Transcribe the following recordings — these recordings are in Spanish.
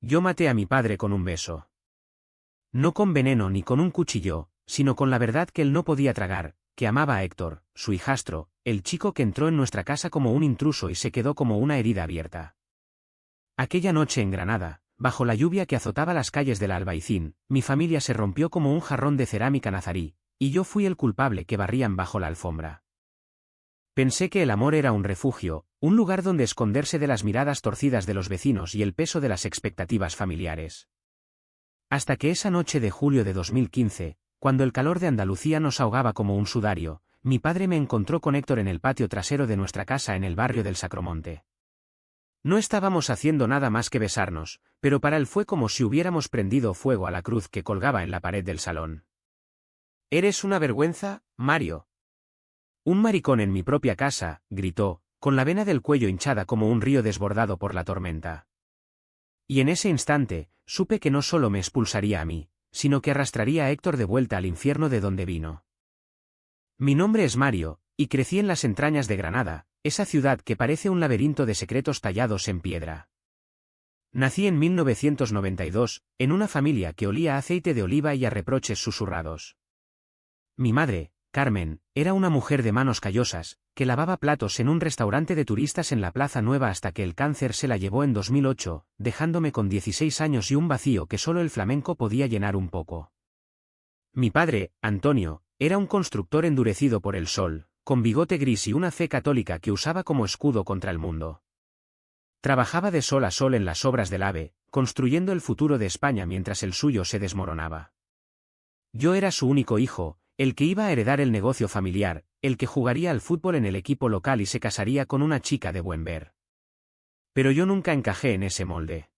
Yo maté a mi padre con un beso. No con veneno ni con un cuchillo, sino con la verdad que él no podía tragar, que amaba a Héctor, su hijastro, el chico que entró en nuestra casa como un intruso y se quedó como una herida abierta. Aquella noche en Granada, bajo la lluvia que azotaba las calles del Albaicín, mi familia se rompió como un jarrón de cerámica nazarí, y yo fui el culpable que barrían bajo la alfombra. Pensé que el amor era un refugio, un lugar donde esconderse de las miradas torcidas de los vecinos y el peso de las expectativas familiares. Hasta que esa noche de julio de 2015, cuando el calor de Andalucía nos ahogaba como un sudario, mi padre me encontró con Héctor en el patio trasero de nuestra casa en el barrio del Sacromonte. No estábamos haciendo nada más que besarnos, pero para él fue como si hubiéramos prendido fuego a la cruz que colgaba en la pared del salón. «Eres una vergüenza, Mario». «Un maricón en mi propia casa», gritó, con la vena del cuello hinchada como un río desbordado por la tormenta. Y en ese instante, supe que no solo me expulsaría a mí, sino que arrastraría a Héctor de vuelta al infierno de donde vino. Mi nombre es Mario, y crecí en las entrañas de Granada, esa ciudad que parece un laberinto de secretos tallados en piedra. Nací en 1992, en una familia que olía a aceite de oliva y a reproches susurrados. Mi madre, Carmen, era una mujer de manos callosas, que lavaba platos en un restaurante de turistas en la Plaza Nueva hasta que el cáncer se la llevó en 2008, dejándome con 16 años y un vacío que solo el flamenco podía llenar un poco. Mi padre, Antonio, era un constructor endurecido por el sol, con bigote gris y una fe católica que usaba como escudo contra el mundo. Trabajaba de sol a sol en las obras del AVE, construyendo el futuro de España mientras el suyo se desmoronaba. Yo era su único hijo, el que iba a heredar el negocio familiar, el que jugaría al fútbol en el equipo local y se casaría con una chica de buen ver. Pero yo nunca encajé en ese molde.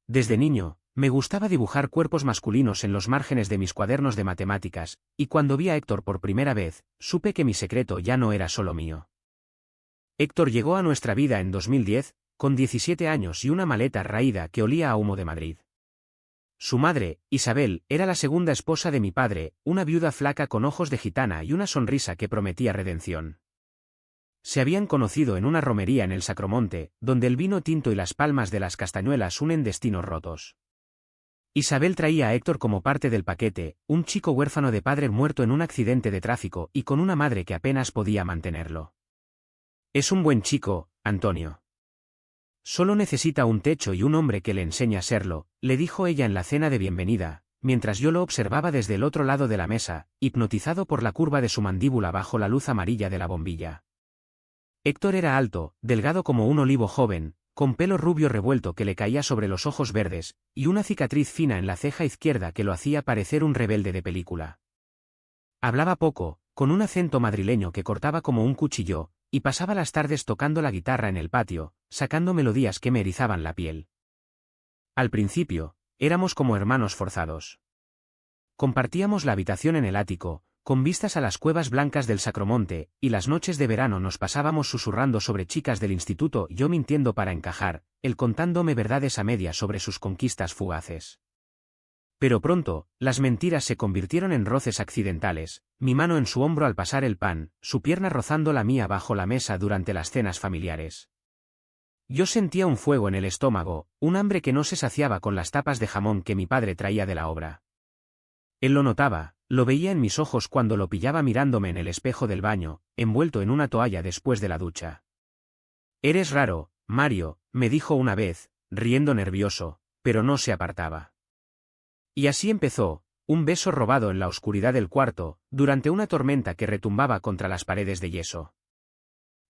Desde niño, me gustaba dibujar cuerpos masculinos en los márgenes de mis cuadernos de matemáticas, y cuando vi a Héctor por primera vez, supe que mi secreto ya no era solo mío. Héctor llegó a nuestra vida en 2010, con 17 años y una maleta raída que olía a humo de Madrid. Su madre, Isabel, era la segunda esposa de mi padre, una viuda flaca con ojos de gitana y una sonrisa que prometía redención. Se habían conocido en una romería en el Sacromonte, donde el vino tinto y las palmas de las castañuelas unen destinos rotos. Isabel traía a Héctor como parte del paquete, un chico huérfano de padre muerto en un accidente de tráfico y con una madre que apenas podía mantenerlo. «Es un buen chico, Antonio. Solo necesita un techo y un hombre que le enseñe a serlo», le dijo ella en la cena de bienvenida, mientras yo lo observaba desde el otro lado de la mesa, hipnotizado por la curva de su mandíbula bajo la luz amarilla de la bombilla. Héctor era alto, delgado como un olivo joven, con pelo rubio revuelto que le caía sobre los ojos verdes, y una cicatriz fina en la ceja izquierda que lo hacía parecer un rebelde de película. Hablaba poco, con un acento madrileño que cortaba como un cuchillo, y pasaba las tardes tocando la guitarra en el patio, sacando melodías que me erizaban la piel. Al principio, éramos como hermanos forzados. Compartíamos la habitación en el ático, con vistas a las cuevas blancas del Sacromonte, y las noches de verano nos pasábamos susurrando sobre chicas del instituto, yo mintiendo para encajar, él contándome verdades a medias sobre sus conquistas fugaces. Pero pronto, las mentiras se convirtieron en roces accidentales, mi mano en su hombro al pasar el pan, su pierna rozando la mía bajo la mesa durante las cenas familiares. Yo sentía un fuego en el estómago, un hambre que no se saciaba con las tapas de jamón que mi padre traía de la obra. Él lo notaba, lo veía en mis ojos cuando lo pillaba mirándome en el espejo del baño, envuelto en una toalla después de la ducha. «Eres raro, Mario», me dijo una vez, riendo nervioso, pero no se apartaba. Y así empezó, un beso robado en la oscuridad del cuarto, durante una tormenta que retumbaba contra las paredes de yeso.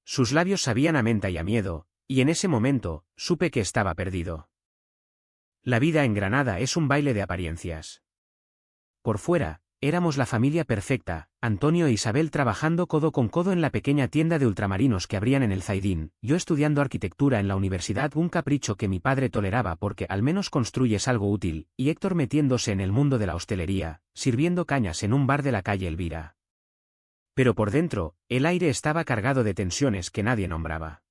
Sus labios sabían a menta y a miedo, y en ese momento, supe que estaba perdido. La vida en Granada es un baile de apariencias. Por fuera, éramos la familia perfecta, Antonio e Isabel trabajando codo con codo en la pequeña tienda de ultramarinos que abrían en el Zaidín, yo estudiando arquitectura en la universidad, un capricho que mi padre toleraba porque al menos construyes algo útil, y Héctor metiéndose en el mundo de la hostelería, sirviendo cañas en un bar de la calle Elvira. Pero por dentro, el aire estaba cargado de tensiones que nadie nombraba.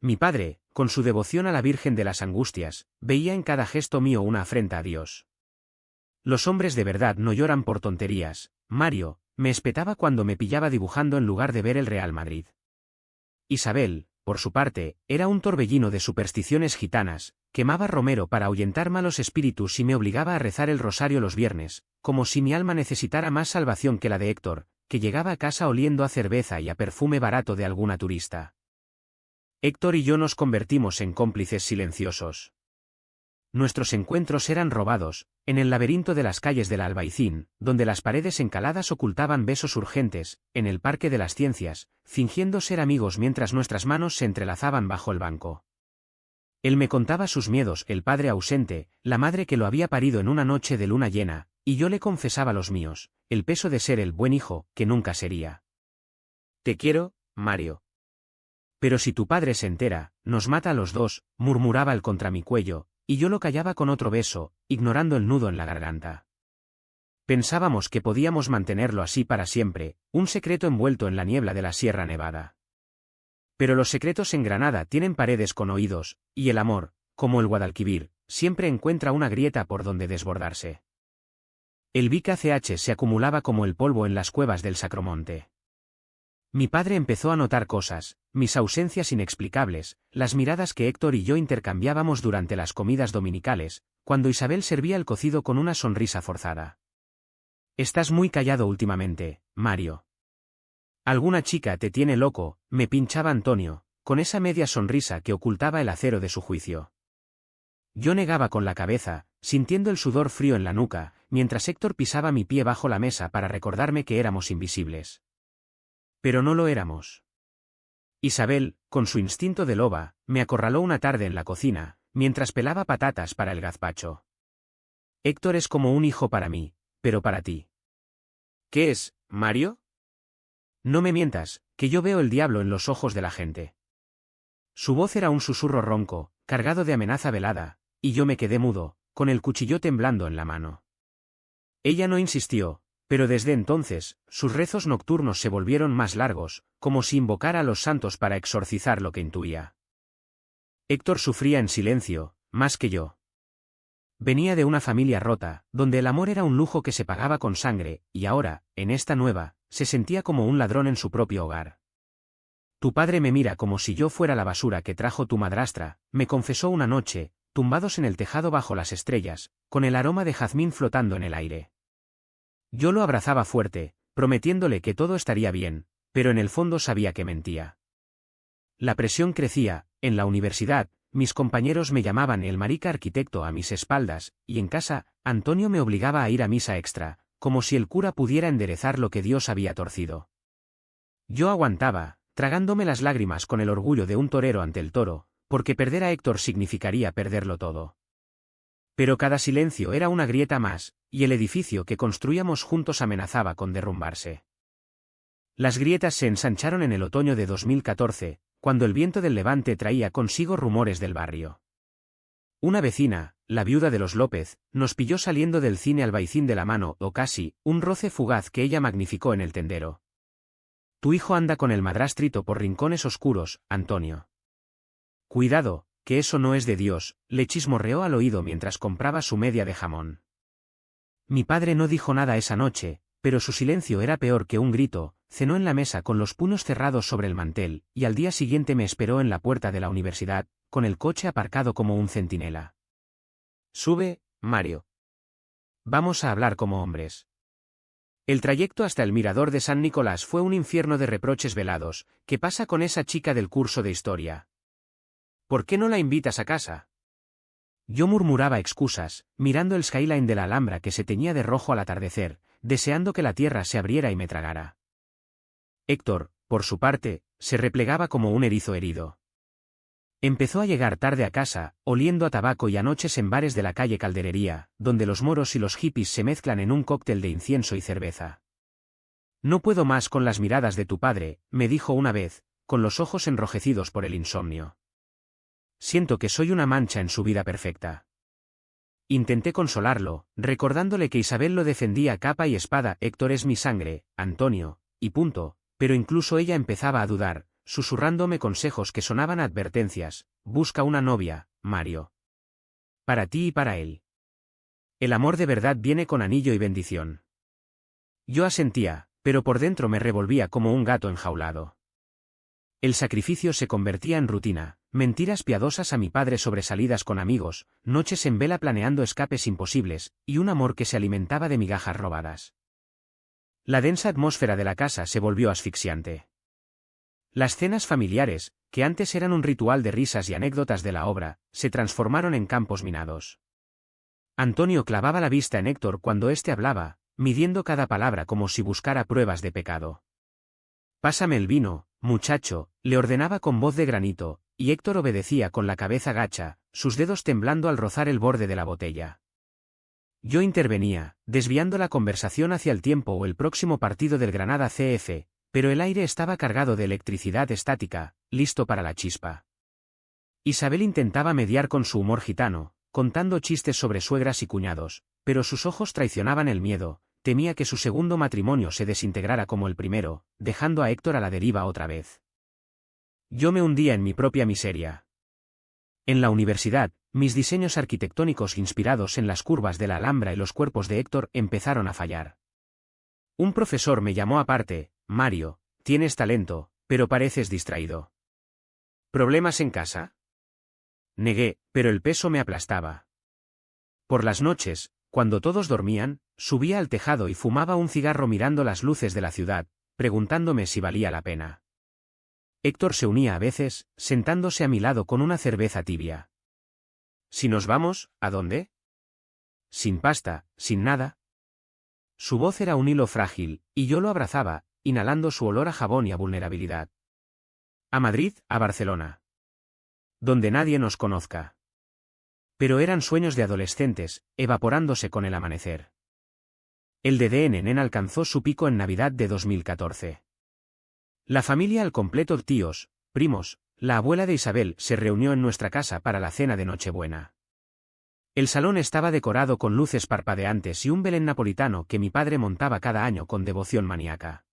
Mi padre, con su devoción a la Virgen de las Angustias, veía en cada gesto mío una afrenta a Dios. «Los hombres de verdad no lloran por tonterías, Mario», me espetaba cuando me pillaba dibujando en lugar de ver el Real Madrid. Isabel, por su parte, era un torbellino de supersticiones gitanas, quemaba romero para ahuyentar malos espíritus y me obligaba a rezar el rosario los viernes, como si mi alma necesitara más salvación que la de Héctor, que llegaba a casa oliendo a cerveza y a perfume barato de alguna turista. Héctor y yo nos convertimos en cómplices silenciosos. Nuestros encuentros eran robados, en el laberinto de las calles del Albaicín, donde las paredes encaladas ocultaban besos urgentes, en el Parque de las Ciencias, fingiendo ser amigos mientras nuestras manos se entrelazaban bajo el banco. Él me contaba sus miedos, el padre ausente, la madre que lo había parido en una noche de luna llena, y yo le confesaba los míos, el peso de ser el buen hijo, que nunca sería. Te quiero, Mario. Pero si tu padre se entera, nos mata a los dos, murmuraba él contra mi cuello, y yo lo callaba con otro beso, ignorando el nudo en la garganta. Pensábamos que podíamos mantenerlo así para siempre, un secreto envuelto en la niebla de la Sierra Nevada. Pero los secretos en Granada tienen paredes con oídos, y el amor, como el Guadalquivir, siempre encuentra una grieta por donde desbordarse. El VKCH se acumulaba como el polvo en las cuevas del Sacromonte. Mi padre empezó a notar cosas, mis ausencias inexplicables, las miradas que Héctor y yo intercambiábamos durante las comidas dominicales, cuando Isabel servía el cocido con una sonrisa forzada. Estás muy callado últimamente, Mario. Alguna chica te tiene loco, me pinchaba Antonio, con esa media sonrisa que ocultaba el acero de su juicio. Yo negaba con la cabeza, sintiendo el sudor frío en la nuca, mientras Héctor pisaba mi pie bajo la mesa para recordarme que éramos invisibles. Pero no lo éramos. Isabel, con su instinto de loba, me acorraló una tarde en la cocina, mientras pelaba patatas para el gazpacho. Héctor es como un hijo para mí, pero para ti. ¿Qué es, Mario? No me mientas, que yo veo el diablo en los ojos de la gente. Su voz era un susurro ronco, cargado de amenaza velada, y yo me quedé mudo, con el cuchillo temblando en la mano. Ella no insistió, pero desde entonces, sus rezos nocturnos se volvieron más largos, como si invocara a los santos para exorcizar lo que intuía. Héctor sufría en silencio, más que yo. Venía de una familia rota, donde el amor era un lujo que se pagaba con sangre, y ahora, en esta nueva, se sentía como un ladrón en su propio hogar. Tu padre me mira como si yo fuera la basura que trajo tu madrastra, me confesó una noche, tumbados en el tejado bajo las estrellas, con el aroma de jazmín flotando en el aire. Yo lo abrazaba fuerte, prometiéndole que todo estaría bien, pero en el fondo sabía que mentía. La presión crecía, en la universidad, mis compañeros me llamaban el marica arquitecto a mis espaldas, y en casa, Antonio me obligaba a ir a misa extra, como si el cura pudiera enderezar lo que Dios había torcido. Yo aguantaba, tragándome las lágrimas con el orgullo de un torero ante el toro, porque perder a Héctor significaría perderlo todo. Pero cada silencio era una grieta más, y el edificio que construíamos juntos amenazaba con derrumbarse. Las grietas se ensancharon en el otoño de 2014, cuando el viento del levante traía consigo rumores del barrio. Una vecina, la viuda de los López, nos pilló saliendo del cine Albaicín de la mano, o casi, un roce fugaz que ella magnificó en el tendero. Tu hijo anda con el madrastrito por rincones oscuros, Antonio. Cuidado, que eso no es de Dios, le chismorreó al oído mientras compraba su media de jamón. Mi padre no dijo nada esa noche, pero su silencio era peor que un grito. Cenó en la mesa con los puños cerrados sobre el mantel, y al día siguiente me esperó en la puerta de la universidad, con el coche aparcado como un centinela. Sube, Mario. Vamos a hablar como hombres. El trayecto hasta el mirador de San Nicolás fue un infierno de reproches velados. ¿Qué pasa con esa chica del curso de historia? ¿Por qué no la invitas a casa? Yo murmuraba excusas, mirando el skyline de la Alhambra que se teñía de rojo al atardecer, deseando que la tierra se abriera y me tragara. Héctor, por su parte, se replegaba como un erizo herido. Empezó a llegar tarde a casa, oliendo a tabaco y a noches en bares de la calle Calderería, donde los moros y los hippies se mezclan en un cóctel de incienso y cerveza. No puedo más con las miradas de tu padre, me dijo una vez, con los ojos enrojecidos por el insomnio. Siento que soy una mancha en su vida perfecta. Intenté consolarlo, recordándole que Isabel lo defendía a capa y espada. Héctor es mi sangre, Antonio, y punto, pero incluso ella empezaba a dudar, susurrándome consejos que sonaban a advertencias. Busca una novia, Mario. Para ti y para él. El amor de verdad viene con anillo y bendición. Yo asentía, pero por dentro me revolvía como un gato enjaulado. El sacrificio se convertía en rutina, mentiras piadosas a mi padre sobre salidas con amigos, noches en vela planeando escapes imposibles, y un amor que se alimentaba de migajas robadas. La densa atmósfera de la casa se volvió asfixiante. Las cenas familiares, que antes eran un ritual de risas y anécdotas de la obra, se transformaron en campos minados. Antonio clavaba la vista en Héctor cuando éste hablaba, midiendo cada palabra como si buscara pruebas de pecado. «Pásame el vino, muchacho», le ordenaba con voz de granito, y Héctor obedecía con la cabeza gacha, sus dedos temblando al rozar el borde de la botella. Yo intervenía, desviando la conversación hacia el tiempo o el próximo partido del Granada CF, pero el aire estaba cargado de electricidad estática, listo para la chispa. Isabel intentaba mediar con su humor gitano, contando chistes sobre suegras y cuñados, pero sus ojos traicionaban el miedo, temía que su segundo matrimonio se desintegrara como el primero, dejando a Héctor a la deriva otra vez. Yo me hundía en mi propia miseria. En la universidad, mis diseños arquitectónicos inspirados en las curvas de la Alhambra y los cuerpos de Héctor empezaron a fallar. Un profesor me llamó aparte: «Mario, tienes talento, pero pareces distraído». «¿Problemas en casa?». Negué, pero el peso me aplastaba. Por las noches, cuando todos dormían, subía al tejado y fumaba un cigarro mirando las luces de la ciudad, preguntándome si valía la pena. Héctor se unía a veces, sentándose a mi lado con una cerveza tibia. «Si nos vamos, ¿a dónde?». «Sin pasta, sin nada». Su voz era un hilo frágil, y yo lo abrazaba, inhalando su olor a jabón y a vulnerabilidad. «A Madrid, a Barcelona. Donde nadie nos conozca». Pero eran sueños de adolescentes, evaporándose con el amanecer. El DDNN alcanzó su pico en Navidad de 2014. La familia al completo, tíos, primos, la abuela de Isabel, se reunió en nuestra casa para la cena de Nochebuena. El salón estaba decorado con luces parpadeantes y un Belén napolitano que mi padre montaba cada año con devoción maníaca.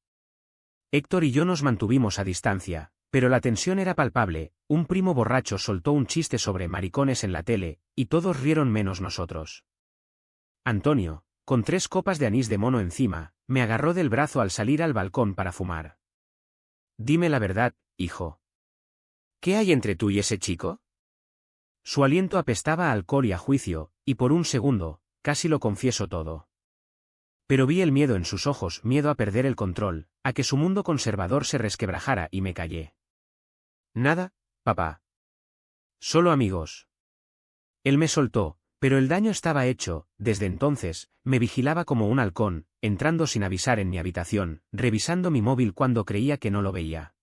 Héctor y yo nos mantuvimos a distancia, pero la tensión era palpable. Un primo borracho soltó un chiste sobre maricones en la tele, y todos rieron menos nosotros. Antonio, con 3 copas de anís de mono encima, me agarró del brazo al salir al balcón para fumar. «Dime la verdad, hijo. ¿Qué hay entre tú y ese chico?». Su aliento apestaba a alcohol y a juicio, y por un segundo, casi lo confieso todo. Pero vi el miedo en sus ojos, miedo a perder el control, a que su mundo conservador se resquebrajara, y me callé. «Nada, papá. Solo amigos». Él me soltó, pero el daño estaba hecho. Desde entonces, me vigilaba como un halcón, entrando sin avisar en mi habitación, revisando mi móvil cuando creía que no lo veía.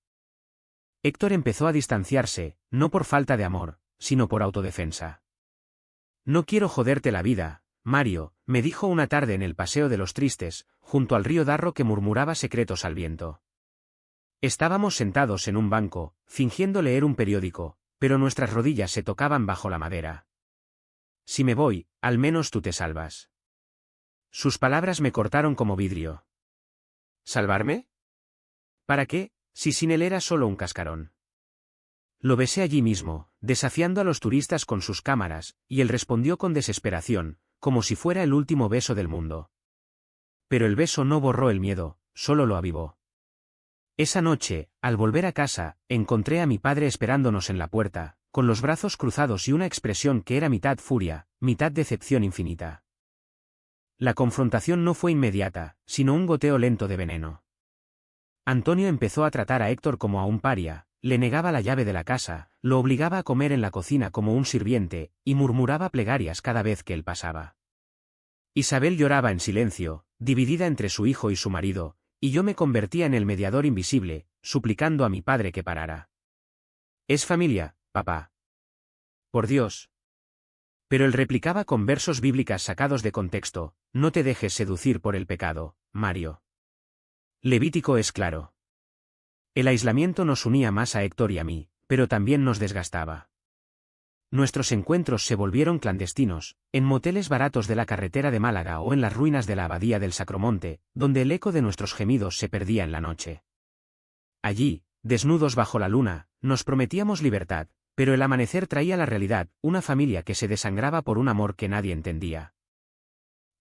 Héctor empezó a distanciarse, no por falta de amor, sino por autodefensa. «No quiero joderte la vida, Mario», me dijo una tarde en el Paseo de los Tristes, junto al río Darro que murmuraba secretos al viento. Estábamos sentados en un banco, fingiendo leer un periódico, pero nuestras rodillas se tocaban bajo la madera. «Si me voy, al menos tú te salvas». Sus palabras me cortaron como vidrio. ¿Salvarme? ¿Para qué, si sin él era solo un cascarón? Lo besé allí mismo, desafiando a los turistas con sus cámaras, y él respondió con desesperación, como si fuera el último beso del mundo. Pero el beso no borró el miedo, solo lo avivó. Esa noche, al volver a casa, encontré a mi padre esperándonos en la puerta, con los brazos cruzados y una expresión que era mitad furia, mitad decepción infinita. La confrontación no fue inmediata, sino un goteo lento de veneno. Antonio empezó a tratar a Héctor como a un paria, le negaba la llave de la casa, lo obligaba a comer en la cocina como un sirviente, y murmuraba plegarias cada vez que él pasaba. Isabel lloraba en silencio, dividida entre su hijo y su marido, y yo me convertía en el mediador invisible, suplicando a mi padre que parara. «Es familia, papá. Por Dios». Pero él replicaba con versos bíblicas sacados de contexto: «No te dejes seducir por el pecado, Mario». Levítico es claro. El aislamiento nos unía más a Héctor y a mí, pero también nos desgastaba. Nuestros encuentros se volvieron clandestinos, en moteles baratos de la carretera de Málaga o en las ruinas de la abadía del Sacromonte, donde el eco de nuestros gemidos se perdía en la noche. Allí, desnudos bajo la luna, nos prometíamos libertad, pero el amanecer traía la realidad, una familia que se desangraba por un amor que nadie entendía.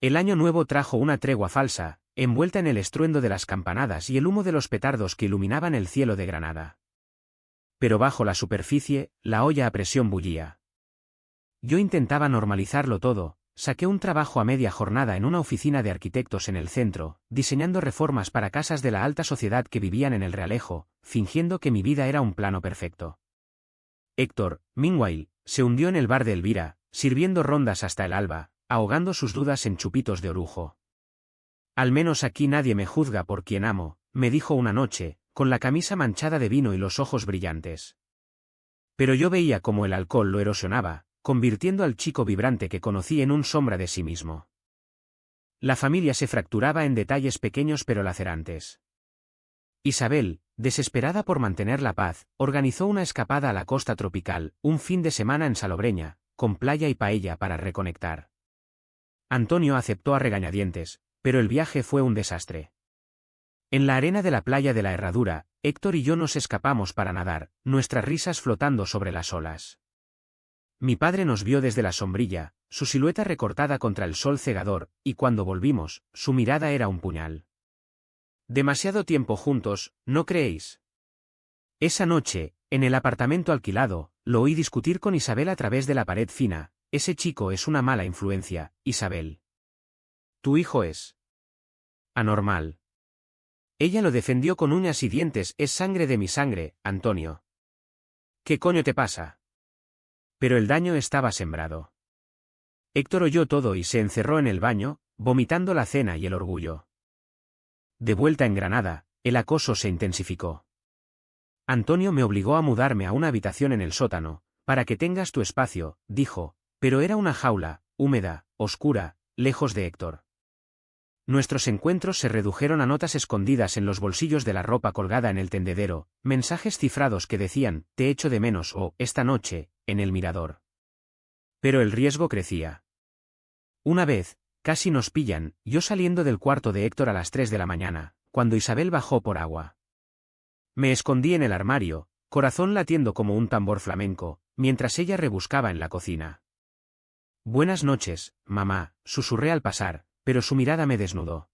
El año nuevo trajo una tregua falsa, envuelta en el estruendo de las campanadas y el humo de los petardos que iluminaban el cielo de Granada. Pero bajo la superficie, la olla a presión bullía. Yo intentaba normalizarlo todo, saqué un trabajo a media jornada en una oficina de arquitectos en el centro, diseñando reformas para casas de la alta sociedad que vivían en el Realejo, fingiendo que mi vida era un plano perfecto. Héctor, meanwhile, se hundió en el bar de Elvira, sirviendo rondas hasta el alba, ahogando sus dudas en chupitos de orujo. Al menos aquí nadie me juzga por quien amo, me dijo una noche, con la camisa manchada de vino y los ojos brillantes. Pero yo veía cómo el alcohol lo erosionaba, convirtiendo al chico vibrante que conocí en un sombra de sí mismo. La familia se fracturaba en detalles pequeños pero lacerantes. Isabel, desesperada por mantener la paz, organizó una escapada a la costa tropical, un fin de semana en Salobreña, con playa y paella para reconectar. Antonio aceptó a regañadientes, pero el viaje fue un desastre. En la arena de la playa de la Herradura, Héctor y yo nos escapamos para nadar, nuestras risas flotando sobre las olas. Mi padre nos vio desde la sombrilla, su silueta recortada contra el sol cegador, y cuando volvimos, su mirada era un puñal. Demasiado tiempo juntos, ¿no creéis? Esa noche, en el apartamento alquilado, lo oí discutir con Isabel a través de la pared fina. Ese chico es una mala influencia, Isabel. Tu hijo es anormal. Ella lo defendió con uñas y dientes. Es sangre de mi sangre, Antonio. ¿Qué coño te pasa? Pero el daño estaba sembrado. Héctor oyó todo y se encerró en el baño, vomitando la cena y el orgullo. De vuelta en Granada, el acoso se intensificó. Antonio me obligó a mudarme a una habitación en el sótano, para que tengas tu espacio, dijo, pero era una jaula, húmeda, oscura, lejos de Héctor. Nuestros encuentros se redujeron a notas escondidas en los bolsillos de la ropa colgada en el tendedero, mensajes cifrados que decían, te echo de menos o, esta noche, en el mirador. Pero el riesgo crecía. Una vez, casi nos pillan, yo saliendo del cuarto de Héctor a las 3 de la mañana, cuando Isabel bajó por agua. Me escondí en el armario, corazón latiendo como un tambor flamenco, mientras ella rebuscaba en la cocina. Buenas noches, mamá, susurré al pasar, pero su mirada me desnudó.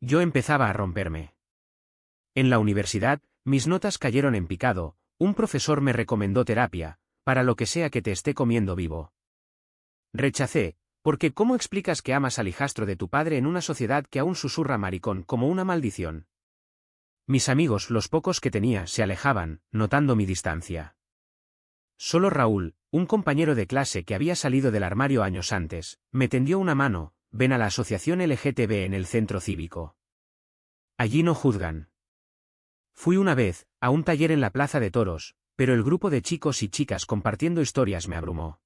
Yo empezaba a romperme. En la universidad, mis notas cayeron en picado, un profesor me recomendó terapia, para lo que sea que te esté comiendo vivo. Rechacé, porque ¿cómo explicas que amas al hijastro de tu padre en una sociedad que aún susurra maricón como una maldición? Mis amigos, los pocos que tenía, se alejaban, notando mi distancia. Solo Raúl, un compañero de clase que había salido del armario años antes, me tendió una mano. Ven a la asociación LGTB en el centro cívico. Allí no juzgan. Fui una vez, a un taller en la Plaza de Toros, pero el grupo de chicos y chicas compartiendo historias me abrumó.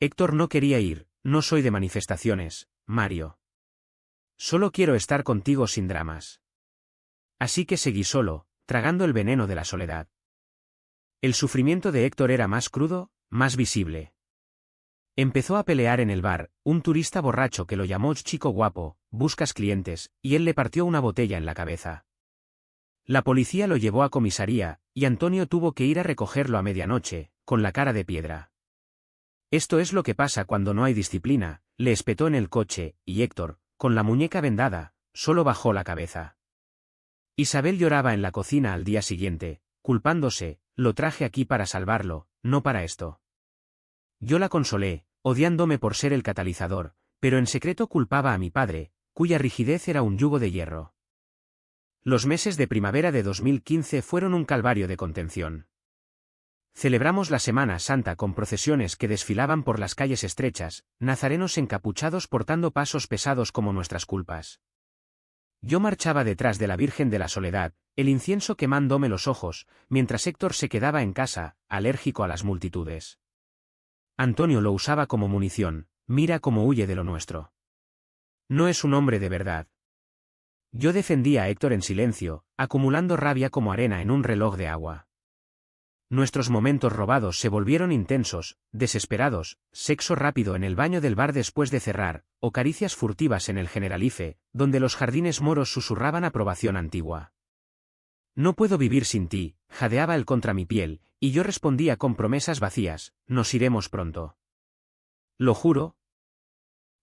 Héctor no quería ir, no soy de manifestaciones, Mario. Solo quiero estar contigo sin dramas. Así que seguí solo, tragando el veneno de la soledad. El sufrimiento de Héctor era más crudo, más visible. Empezó a pelear en el bar, un turista borracho que lo llamó chico guapo, buscas clientes, y él le partió una botella en la cabeza. La policía lo llevó a comisaría, y Antonio tuvo que ir a recogerlo a medianoche, con la cara de piedra. Esto es lo que pasa cuando no hay disciplina, le espetó en el coche, y Héctor, con la muñeca vendada, solo bajó la cabeza. Isabel lloraba en la cocina al día siguiente, culpándose, lo traje aquí para salvarlo, no para esto. Yo la consolé, odiándome por ser el catalizador, pero en secreto culpaba a mi padre, cuya rigidez era un yugo de hierro. Los meses de primavera de 2015 fueron un calvario de contención. Celebramos la Semana Santa con procesiones que desfilaban por las calles estrechas, nazarenos encapuchados portando pasos pesados como nuestras culpas. Yo marchaba detrás de la Virgen de la Soledad, el incienso quemándome los ojos, mientras Héctor se quedaba en casa, alérgico a las multitudes. Antonio lo usaba como munición, mira cómo huye de lo nuestro. No es un hombre de verdad. Yo defendía a Héctor en silencio, acumulando rabia como arena en un reloj de agua. Nuestros momentos robados se volvieron intensos, desesperados, sexo rápido en el baño del bar después de cerrar, o caricias furtivas en el Generalife, donde los jardines moros susurraban aprobación antigua. No puedo vivir sin ti, jadeaba él contra mi piel, y yo respondía con promesas vacías, nos iremos pronto. Lo juro.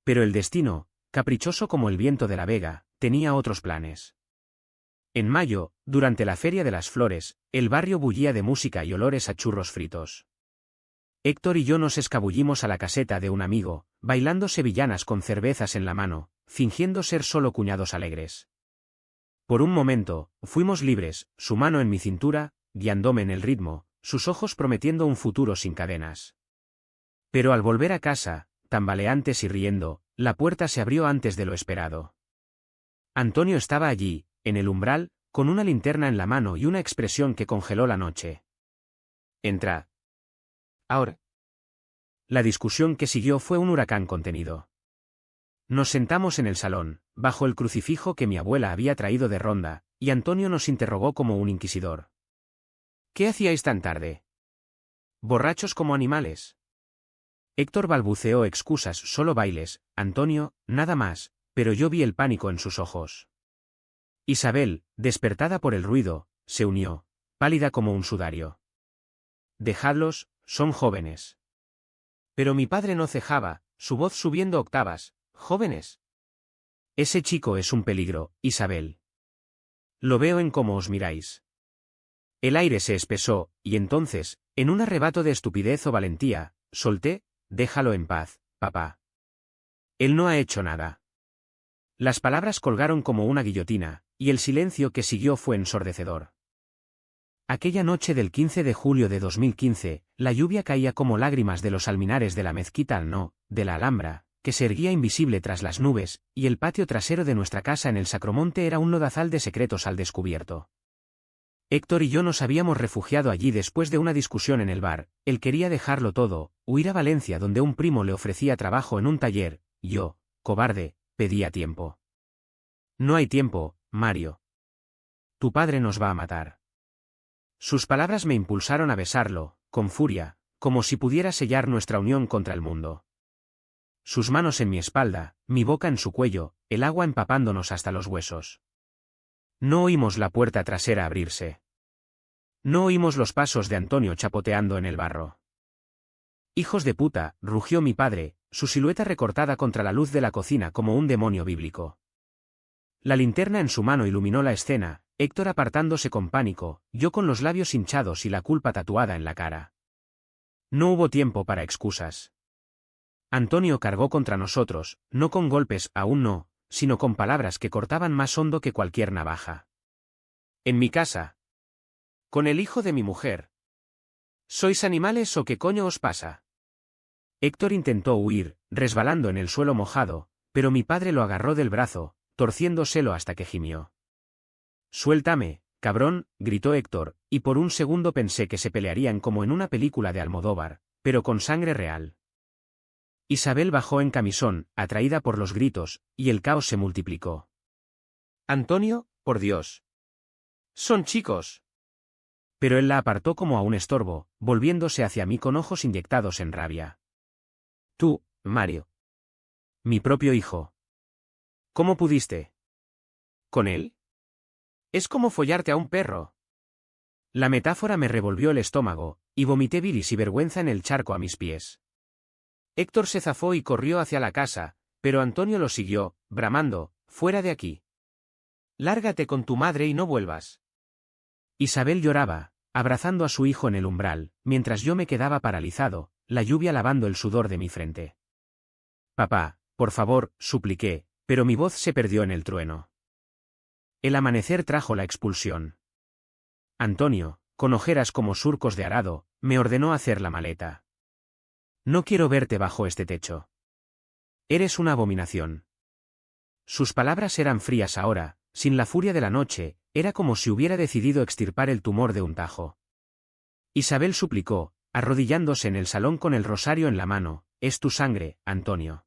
Pero el destino, caprichoso como el viento de la vega, tenía otros planes. En mayo, durante la Feria de las Flores, el barrio bullía de música y olores a churros fritos. Héctor y yo nos escabullimos a la caseta de un amigo, bailando sevillanas con cervezas en la mano, fingiendo ser solo cuñados alegres. Por un momento, fuimos libres, su mano en mi cintura, guiándome en el ritmo, sus ojos prometiendo un futuro sin cadenas. Pero al volver a casa, tambaleantes y riendo, la puerta se abrió antes de lo esperado. Antonio estaba allí, en el umbral, con una linterna en la mano y una expresión que congeló la noche. «Entra. Ahora». La discusión que siguió fue un huracán contenido. Nos sentamos en el salón, bajo el crucifijo que mi abuela había traído de Ronda, y Antonio nos interrogó como un inquisidor. «¿Qué hacíais tan tarde? ¿Borrachos como animales?» Héctor balbuceó excusas, solo bailes, Antonio, nada más, pero yo vi el pánico en sus ojos. Isabel, despertada por el ruido, se unió, pálida como un sudario. «Dejadlos, son jóvenes». Pero mi padre no cejaba, su voz subiendo octavas. «¿Jóvenes? Ese chico es un peligro, Isabel. Lo veo en cómo os miráis». El aire se espesó, y entonces, en un arrebato de estupidez o valentía, solté: «Déjalo en paz, papá. Él no ha hecho nada». Las palabras colgaron como una guillotina, y el silencio que siguió fue ensordecedor. Aquella noche del 15 de julio de 2015, la lluvia caía como lágrimas de los alminares de la mezquita al-No, de la Alhambra, que se erguía invisible tras las nubes, y el patio trasero de nuestra casa en el Sacromonte era un lodazal de secretos al descubierto. Héctor y yo nos habíamos refugiado allí después de una discusión en el bar. Él quería dejarlo todo, huir a Valencia donde un primo le ofrecía trabajo en un taller, y yo, cobarde, pedía tiempo. «No hay tiempo, Mario. Tu padre nos va a matar». Sus palabras me impulsaron a besarlo, con furia, como si pudiera sellar nuestra unión contra el mundo. Sus manos en mi espalda, mi boca en su cuello, el agua empapándonos hasta los huesos. No oímos la puerta trasera abrirse. No oímos los pasos de Antonio chapoteando en el barro. «Hijos de puta», rugió mi padre, su silueta recortada contra la luz de la cocina como un demonio bíblico. La linterna en su mano iluminó la escena, Héctor apartándose con pánico, yo con los labios hinchados y la culpa tatuada en la cara. No hubo tiempo para excusas. Antonio cargó contra nosotros, no con golpes, aún no, sino con palabras que cortaban más hondo que cualquier navaja. «¿En mi casa? ¿Con el hijo de mi mujer? ¿Sois animales o qué coño os pasa?» Héctor intentó huir, resbalando en el suelo mojado, pero mi padre lo agarró del brazo, torciéndoselo hasta que gimió. «Suéltame, cabrón», gritó Héctor, y por un segundo pensé que se pelearían como en una película de Almodóvar, pero con sangre real. Isabel bajó en camisón, atraída por los gritos, y el caos se multiplicó. «Antonio, por Dios. Son chicos». Pero él la apartó como a un estorbo, volviéndose hacia mí con ojos inyectados en rabia. «Tú, Mario. Mi propio hijo. ¿Cómo pudiste? ¿Con él? Es como follarte a un perro». La metáfora me revolvió el estómago, y vomité bilis y vergüenza en el charco a mis pies. Héctor se zafó y corrió hacia la casa, pero Antonio lo siguió, bramando: «Fuera de aquí. Lárgate con tu madre y no vuelvas». Isabel lloraba, abrazando a su hijo en el umbral, mientras yo me quedaba paralizado, la lluvia lavando el sudor de mi frente. «Papá, por favor», supliqué, pero mi voz se perdió en el trueno. El amanecer trajo la expulsión. Antonio, con ojeras como surcos de arado, me ordenó hacer la maleta. «No quiero verte bajo este techo. Eres una abominación». Sus palabras eran frías ahora, sin la furia de la noche, era como si hubiera decidido extirpar el tumor de un tajo. Isabel suplicó, arrodillándose en el salón con el rosario en la mano: «Es tu sangre, Antonio.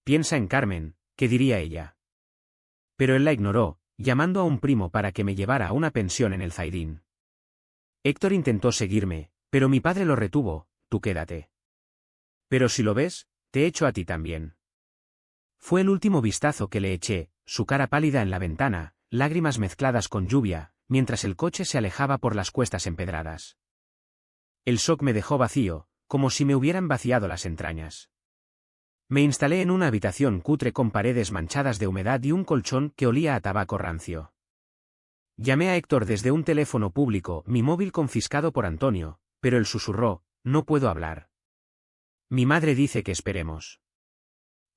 Piensa en Carmen, ¿qué diría ella?». Pero él la ignoró, llamando a un primo para que me llevara a una pensión en el Zaidín. Héctor intentó seguirme, pero mi padre lo retuvo: «Tú quédate. Pero si lo ves, te echo a ti también». Fue el último vistazo que le eché, su cara pálida en la ventana, lágrimas mezcladas con lluvia, mientras el coche se alejaba por las cuestas empedradas. El shock me dejó vacío, como si me hubieran vaciado las entrañas. Me instalé en una habitación cutre con paredes manchadas de humedad y un colchón que olía a tabaco rancio. Llamé a Héctor desde un teléfono público, mi móvil confiscado por Antonio, pero él susurró, no puedo hablar. Mi madre dice que esperemos.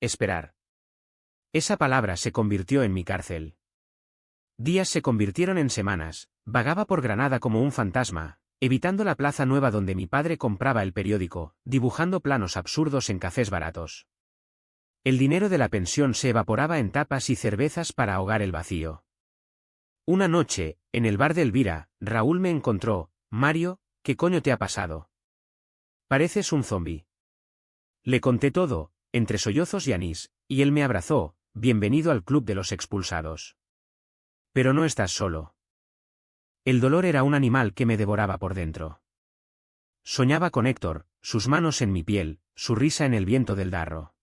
Esperar. Esa palabra se convirtió en mi cárcel. Días se convirtieron en semanas, vagaba por Granada como un fantasma, evitando la plaza nueva donde mi padre compraba el periódico, dibujando planos absurdos en cafés baratos. El dinero de la pensión se evaporaba en tapas y cervezas para ahogar el vacío. Una noche, en el bar de Elvira, Raúl me encontró. Mario, ¿qué coño te ha pasado? Pareces un zombi. Le conté todo, entre sollozos y anís, y él me abrazó. Bienvenido al club de los expulsados. Pero no estás solo. El dolor era un animal que me devoraba por dentro. Soñaba con Héctor, sus manos en mi piel, su risa en el viento del Darro.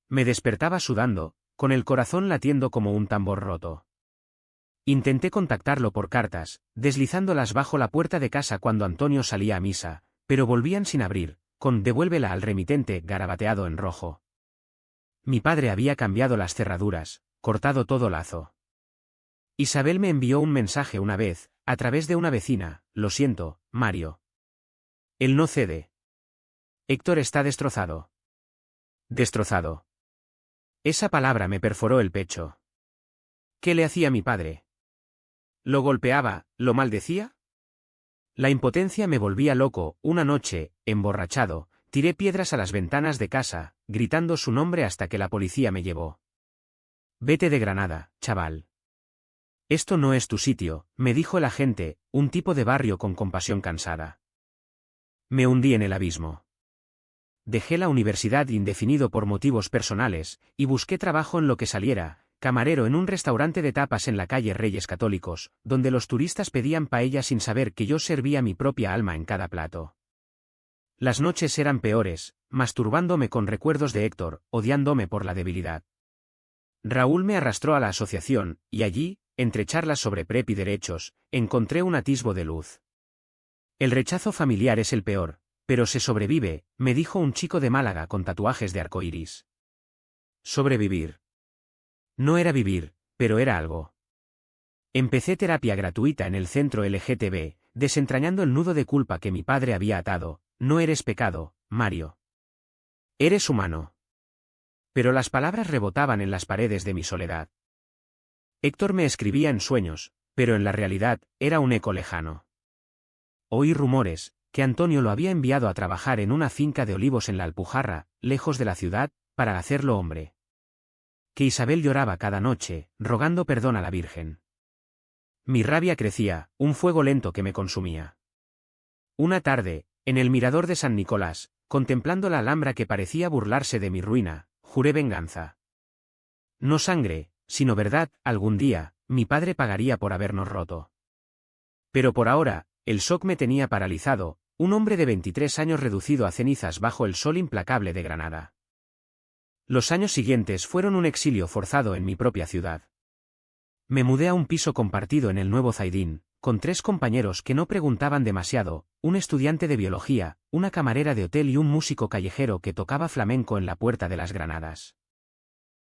Me despertaba sudando, con el corazón latiendo como un tambor roto. Intenté contactarlo por cartas, deslizándolas bajo la puerta de casa cuando Antonio salía a misa, pero volvían sin abrir, con devuélvela al remitente garabateado en rojo. Mi padre había cambiado las cerraduras, cortado todo lazo. Isabel me envió un mensaje una vez, a través de una vecina, lo siento, Mario. Él no cede. Héctor está destrozado. Destrozado. Esa palabra me perforó el pecho. ¿Qué le hacía mi padre? ¿Lo golpeaba, lo maldecía? La impotencia me volvía loco. Una noche, emborrachado, tiré piedras a las ventanas de casa, gritando su nombre hasta que la policía me llevó. Vete de Granada, chaval. Esto no es tu sitio, me dijo el agente, un tipo de barrio con compasión cansada. Me hundí en el abismo. Dejé la universidad indefinido por motivos personales, y busqué trabajo en lo que saliera, camarero en un restaurante de tapas en la calle Reyes Católicos, donde los turistas pedían paella sin saber que yo servía mi propia alma en cada plato. Las noches eran peores, masturbándome con recuerdos de Héctor, odiándome por la debilidad. Raúl me arrastró a la asociación, y allí, entre charlas sobre PrEP y derechos, encontré un atisbo de luz. El rechazo familiar es el peor, pero se sobrevive, me dijo un chico de Málaga con tatuajes de arcoíris. Sobrevivir. No era vivir, pero era algo. Empecé terapia gratuita en el centro LGTB, desentrañando el nudo de culpa que mi padre había atado. No eres pecado, Mario. Eres humano. Pero las palabras rebotaban en las paredes de mi soledad. Héctor me escribía en sueños, pero en la realidad, era un eco lejano. Oí rumores, que Antonio lo había enviado a trabajar en una finca de olivos en la Alpujarra, lejos de la ciudad, para hacerlo hombre. Que Isabel lloraba cada noche, rogando perdón a la Virgen. Mi rabia crecía, un fuego lento que me consumía. Una tarde, en el mirador de San Nicolás, contemplando la Alhambra que parecía burlarse de mi ruina, juré venganza. No sangre, sino verdad, algún día, mi padre pagaría por habernos roto. Pero por ahora, el shock me tenía paralizado, un hombre de 23 años reducido a cenizas bajo el sol implacable de Granada. Los años siguientes fueron un exilio forzado en mi propia ciudad. Me mudé a un piso compartido en el Nuevo Zaidín, con 3 compañeros que no preguntaban demasiado, un estudiante de biología, una camarera de hotel y un músico callejero que tocaba flamenco en la Puerta de las Granadas.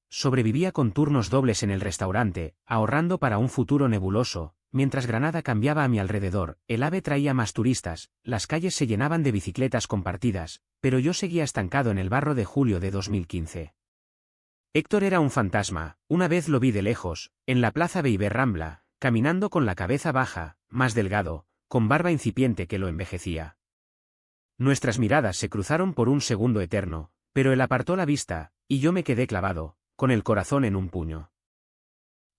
Sobrevivía con turnos dobles en el restaurante, ahorrando para un futuro nebuloso, mientras Granada cambiaba a mi alrededor, el AVE traía más turistas, las calles se llenaban de bicicletas compartidas, pero yo seguía estancado en el barro de julio de 2015. Héctor era un fantasma, una vez lo vi de lejos, en la plaza Beiber Rambla, caminando con la cabeza baja, más delgado, con barba incipiente que lo envejecía. Nuestras miradas se cruzaron por un segundo eterno, pero él apartó la vista, y yo me quedé clavado, con el corazón en un puño.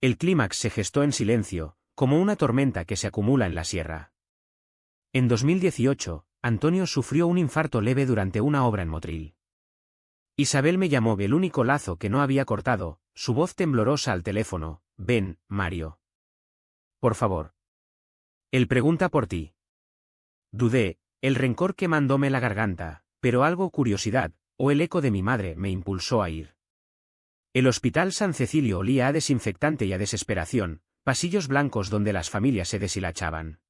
El clímax se gestó en silencio, como una tormenta que se acumula en la sierra. En 2018, Antonio sufrió un infarto leve durante una obra en Motril. Isabel me llamó el único lazo que no había cortado, su voz temblorosa al teléfono, ven, Mario. Por favor. Él pregunta por ti. Dudé, el rencor quemándome la garganta, pero algo curiosidad, o el eco de mi madre me impulsó a ir. El Hospital San Cecilio olía a desinfectante y a desesperación, pasillos blancos donde las familias se deshilachaban.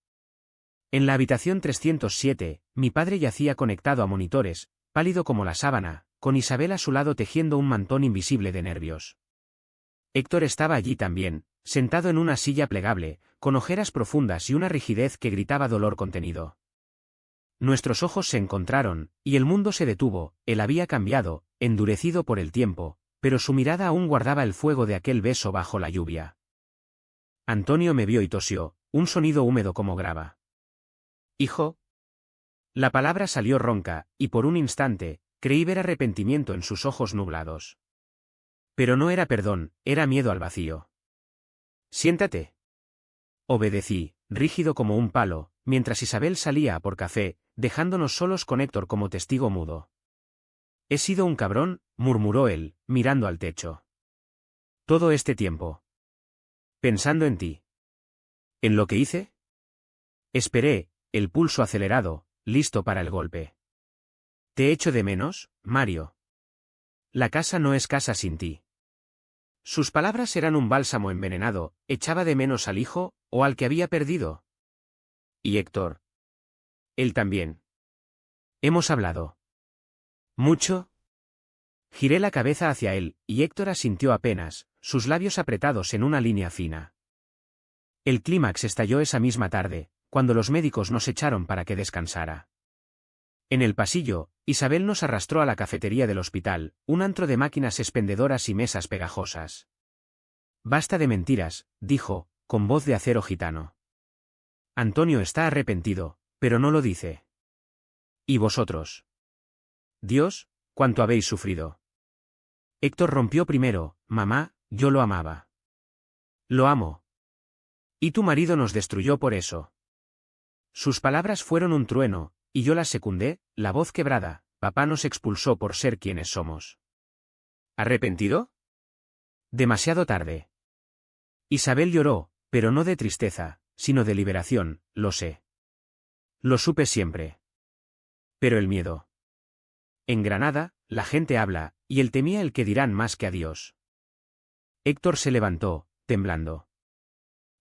En la habitación 307, mi padre yacía conectado a monitores, pálido como la sábana, con Isabel a su lado tejiendo un mantón invisible de nervios. Héctor estaba allí también, sentado en una silla plegable, con ojeras profundas y una rigidez que gritaba dolor contenido. Nuestros ojos se encontraron, y el mundo se detuvo. Él había cambiado, endurecido por el tiempo, pero su mirada aún guardaba el fuego de aquel beso bajo la lluvia. Antonio me vio y tosió, un sonido húmedo como grava. «Hijo». La palabra salió ronca, y por un instante, creí ver arrepentimiento en sus ojos nublados. Pero no era perdón, era miedo al vacío. «Siéntate». Obedecí, rígido como un palo, mientras Isabel salía a por café, dejándonos solos con Héctor como testigo mudo. «He sido un cabrón», murmuró él, mirando al techo. «Todo este tiempo. Pensando en ti». ¿En lo que hice? Esperé, el pulso acelerado, listo para el golpe. «¿Te echo de menos, Mario? La casa no es casa sin ti». Sus palabras eran un bálsamo envenenado. ¿Echaba de menos al hijo, o al que había perdido? ¿Y Héctor? Él también. ¿Hemos hablado? ¿Mucho? Giré la cabeza hacia él, y Héctor asintió apenas, sus labios apretados en una línea fina. El clímax estalló esa misma tarde, cuando los médicos nos echaron para que descansara. En el pasillo, Isabel nos arrastró a la cafetería del hospital, un antro de máquinas expendedoras y mesas pegajosas. «Basta de mentiras», dijo, con voz de acero gitano. «Antonio está arrepentido, pero no lo dice». «¿Y vosotros? Dios, cuánto habéis sufrido». Héctor rompió primero. «Mamá, yo lo amaba». «Lo amo. Y tu marido nos destruyó por eso». Sus palabras fueron un trueno, y yo las secundé, la voz quebrada. «Papá nos expulsó por ser quienes somos». ¿Arrepentido? Demasiado tarde. Isabel lloró, pero no de tristeza, sino de liberación, lo sé. Lo supe siempre. Pero el miedo. En Granada, la gente habla, y él temía el que dirán más que a Dios. Héctor se levantó, temblando.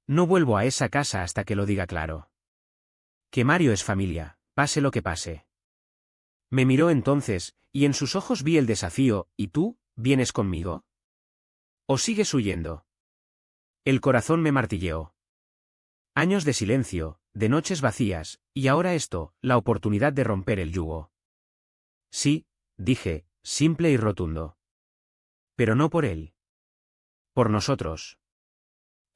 «No vuelvo a esa casa hasta que lo diga claro. Que Mario es familia, pase lo que pase». Me miró entonces, y en sus ojos vi el desafío. «¿Y tú, vienes conmigo? ¿O sigues huyendo?» El corazón me martilleó. Años de silencio, de noches vacías, y ahora esto, la oportunidad de romper el yugo. «Sí», dije, simple y rotundo. «Pero no por él. Por nosotros».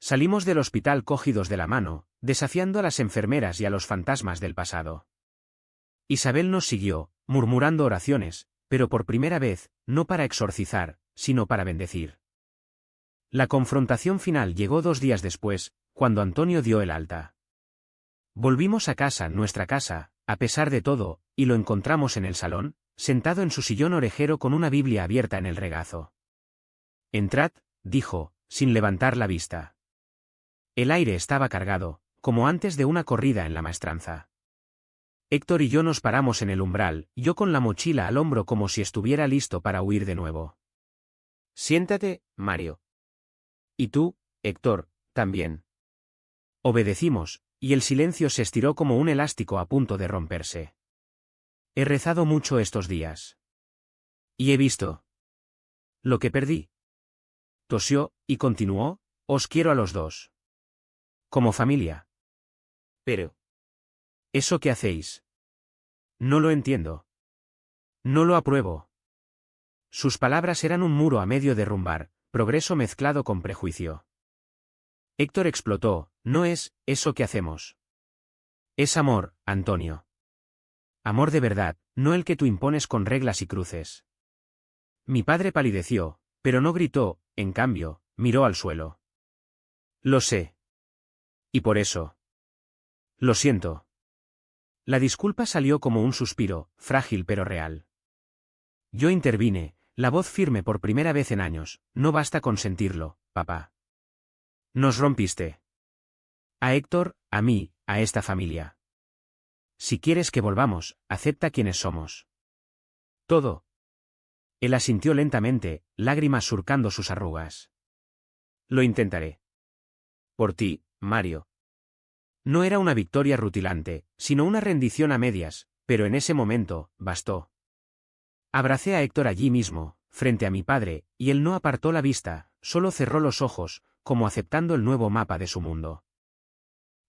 Salimos del hospital cogidos de la mano, desafiando a las enfermeras y a los fantasmas del pasado. Isabel nos siguió, murmurando oraciones, pero por primera vez, no para exorcizar, sino para bendecir. La confrontación final llegó 2 días después, cuando Antonio dio el alta. Volvimos a casa, nuestra casa, a pesar de todo, y lo encontramos en el salón, sentado en su sillón orejero con una Biblia abierta en el regazo. «Entrad», dijo, sin levantar la vista. El aire estaba cargado, como antes de una corrida en la maestranza. Héctor y yo nos paramos en el umbral, yo con la mochila al hombro como si estuviera listo para huir de nuevo. «Siéntate, Mario. Y tú, Héctor, también». Obedecimos, y el silencio se estiró como un elástico a punto de romperse. «He rezado mucho estos días. Y he visto lo que perdí». Tosió, y continuó: «Os quiero a los dos. Como familia. Pero ¿eso que hacéis? No lo entiendo. No lo apruebo». Sus palabras eran un muro a medio derrumbar, progreso mezclado con prejuicio. Héctor explotó: «No es eso que hacemos. Es amor, Antonio. Amor de verdad, no el que tú impones con reglas y cruces». Mi padre palideció, pero no gritó, en cambio, miró al suelo. «Lo sé. Y por eso. Lo siento». La disculpa salió como un suspiro, frágil pero real. Yo intervine, la voz firme por primera vez en años: «No basta con sentirlo, papá. Nos rompiste. A Héctor, a mí, a esta familia. Si quieres que volvamos, acepta quienes somos. Todo». Él asintió lentamente, lágrimas surcando sus arrugas. «Lo intentaré. Por ti, Mario». No era una victoria rutilante, sino una rendición a medias, pero en ese momento, bastó. Abracé a Héctor allí mismo, frente a mi padre, y él no apartó la vista, solo cerró los ojos, como aceptando el nuevo mapa de su mundo.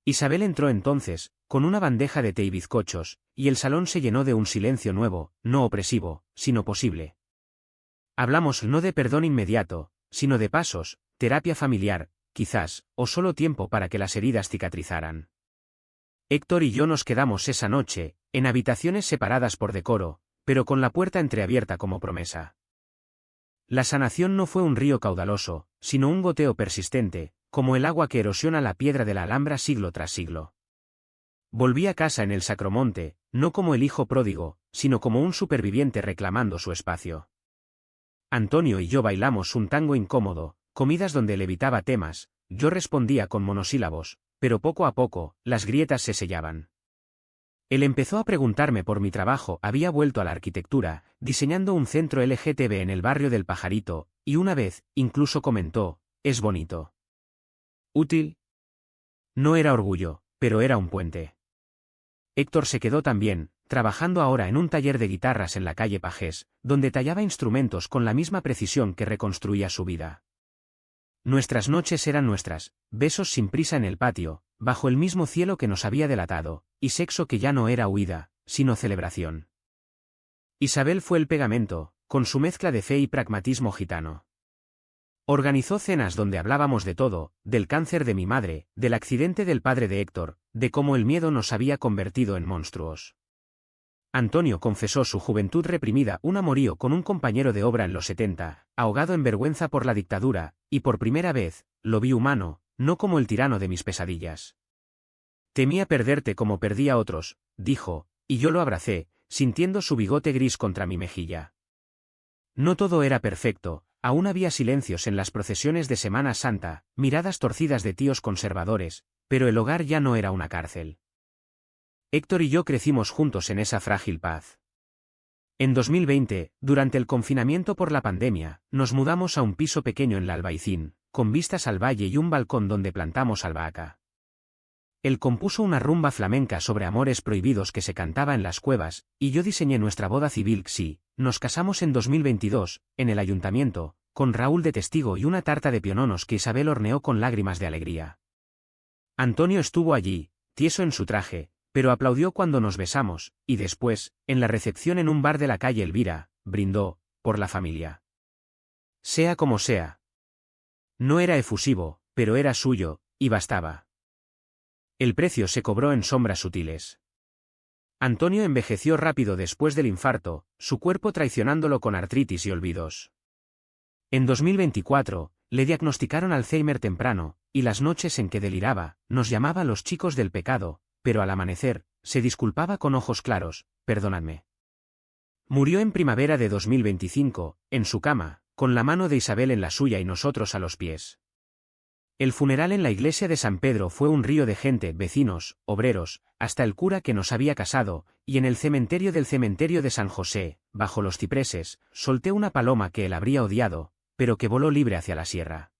Isabel entró entonces, con una bandeja de té y bizcochos, y el salón se llenó de un silencio nuevo, no opresivo, sino posible. Hablamos no de perdón inmediato, sino de pasos, terapia familiar, quizás, o solo tiempo para que las heridas cicatrizaran. Héctor y yo nos quedamos esa noche, en habitaciones separadas por decoro, pero con la puerta entreabierta como promesa. La sanación no fue un río caudaloso, sino un goteo persistente, como el agua que erosiona la piedra de la Alhambra siglo tras siglo. Volví a casa en el Sacromonte, no como el hijo pródigo, sino como un superviviente reclamando su espacio. Antonio y yo bailamos un tango incómodo, comidas donde él evitaba temas, yo respondía con monosílabos, pero poco a poco, las grietas se sellaban. Él empezó a preguntarme por mi trabajo, había vuelto a la arquitectura, diseñando un centro LGTB en el barrio del Pajarito, y una vez, incluso comentó, «¿Es bonito? ¿Útil?» No era orgullo, pero era un puente. Héctor se quedó también, trabajando ahora en un taller de guitarras en la calle Pajés, donde tallaba instrumentos con la misma precisión que reconstruía su vida. Nuestras noches eran nuestras, besos sin prisa en el patio, bajo el mismo cielo que nos había delatado, y sexo que ya no era huida, sino celebración. Isabel fue el pegamento, con su mezcla de fe y pragmatismo gitano. Organizó cenas donde hablábamos de todo, del cáncer de mi madre, del accidente del padre de Héctor, de cómo el miedo nos había convertido en monstruos. Antonio confesó su juventud reprimida, un amorío con un compañero de obra en los 70, ahogado en vergüenza por la dictadura, y por primera vez, lo vi humano, no como el tirano de mis pesadillas. Temía perderte como perdí a otros, dijo, y yo lo abracé, sintiendo su bigote gris contra mi mejilla. No todo era perfecto, aún había silencios en las procesiones de Semana Santa, miradas torcidas de tíos conservadores, pero el hogar ya no era una cárcel. Héctor y yo crecimos juntos en esa frágil paz. En 2020, durante el confinamiento por la pandemia, nos mudamos a un piso pequeño en la Albaicín, con vistas al valle y un balcón donde plantamos albahaca. Él compuso una rumba flamenca sobre amores prohibidos que se cantaba en las cuevas, y yo diseñé nuestra boda civil. Sí, nos casamos en 2022, en el ayuntamiento, con Raúl de testigo y una tarta de piononos que Isabel horneó con lágrimas de alegría. Antonio estuvo allí, tieso en su traje, pero aplaudió cuando nos besamos, y después, en la recepción en un bar de la calle Elvira, brindó, por la familia. Sea como sea. No era efusivo, pero era suyo, y bastaba. El precio se cobró en sombras sutiles. Antonio envejeció rápido después del infarto, su cuerpo traicionándolo con artritis y olvidos. En 2024, le diagnosticaron Alzheimer temprano, y las noches en que deliraba, nos llamaba los chicos del pecado, pero al amanecer, se disculpaba con ojos claros, perdonadme. Murió en primavera de 2025, en su cama, con la mano de Isabel en la suya y nosotros a los pies. El funeral en la iglesia de San Pedro fue un río de gente, vecinos, obreros, hasta el cura que nos había casado, y en el cementerio del cementerio de San José, bajo los cipreses, solté una paloma que él habría odiado, pero que voló libre hacia la sierra.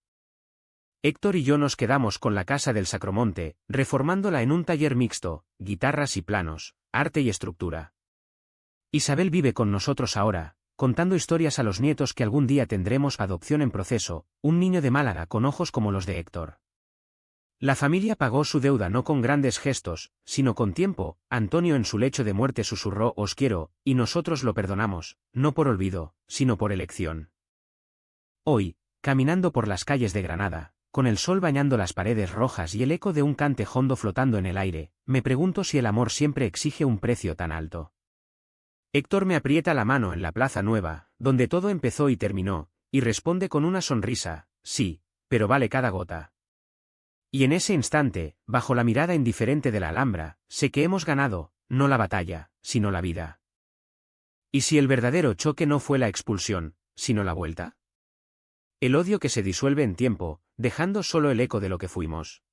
Héctor y yo nos quedamos con la casa del Sacromonte, reformándola en un taller mixto, guitarras y planos, arte y estructura. Isabel vive con nosotros ahora, contando historias a los nietos que algún día tendremos. Adopción en proceso, un niño de Málaga con ojos como los de Héctor. La familia pagó su deuda no con grandes gestos, sino con tiempo. Antonio en su lecho de muerte susurró «Os quiero», y nosotros lo perdonamos, no por olvido, sino por elección. Hoy, caminando por las calles de Granada, con el sol bañando las paredes rojas y el eco de un cante hondo flotando en el aire, me pregunto si el amor siempre exige un precio tan alto. Héctor me aprieta la mano en la Plaza Nueva, donde todo empezó y terminó, y responde con una sonrisa, sí, pero vale cada gota. Y en ese instante, bajo la mirada indiferente de la Alhambra, sé que hemos ganado, no la batalla, sino la vida. ¿Y si el verdadero choque no fue la expulsión, sino la vuelta? El odio que se disuelve en tiempo, dejando solo el eco de lo que fuimos.